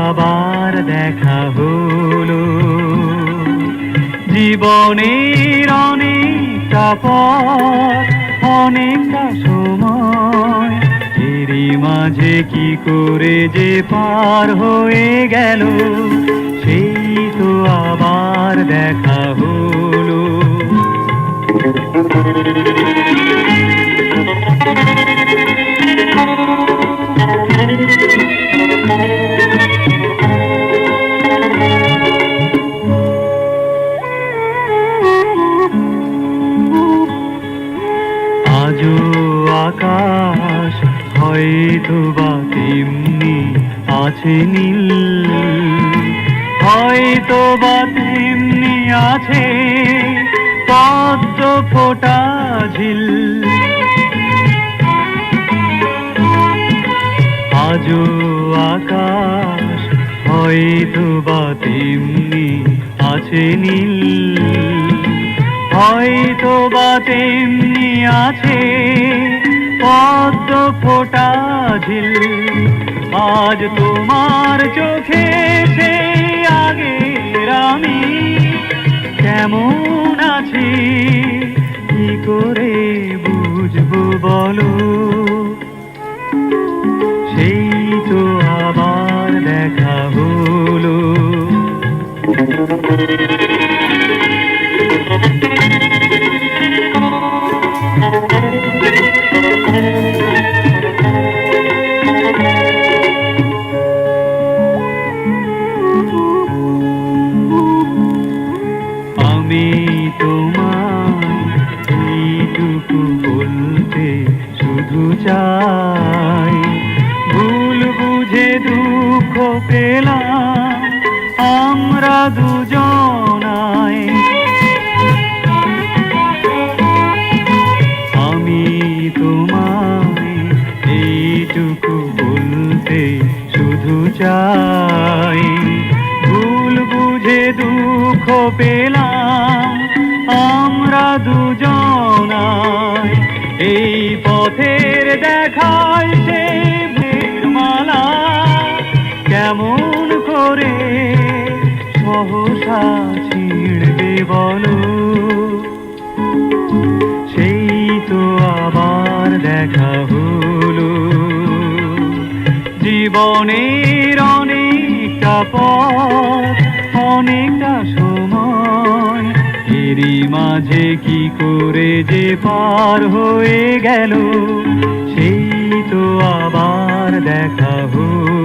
আবার দেখা হলো জীবনের অনেকটা পথ, অনেকটা সময়, এরই মাঝে কি করে যে পার হয়ে গেল, সেই তো আবার দেখা হলো। আজও আকাশ হয়তো বা তেমনি আছে নীল, হয়তো বা তেমনি আছে পদ্ম ফোটা ঝিল। আজও আকাশ হয়তো বা তেমনি আছে নীল, হয়তো বা তেমনি আছে পদ্ম ফোটা ঝিল। আজ তোমার চোখে সেই আগের আমি কেমন আছি, কি করে বুঝবো বলো, সেই তো আবার দেখা হলো। আমি তোমায় এইটুকু বলতে শুধু চাই, ভুল বুঝে দুঃখ পেলাম আমরা দুজনাই। আমি তোমায় এইটুকু বলতে শুধু চাই, ভুল বুঝে দুঃখ পেলাম আমরা দুজনাই। এই পথের দেখায় সেই মালা কেমন করে সহসা ছিঁড়বে বলো, সেই তো আবার দেখা হলো। জীবনের অনেকটা পথ, অনেকটা সময়, এরই মাঝে কি করে যে পার হয়ে গেল, সেই তো আবার দেখা হলো।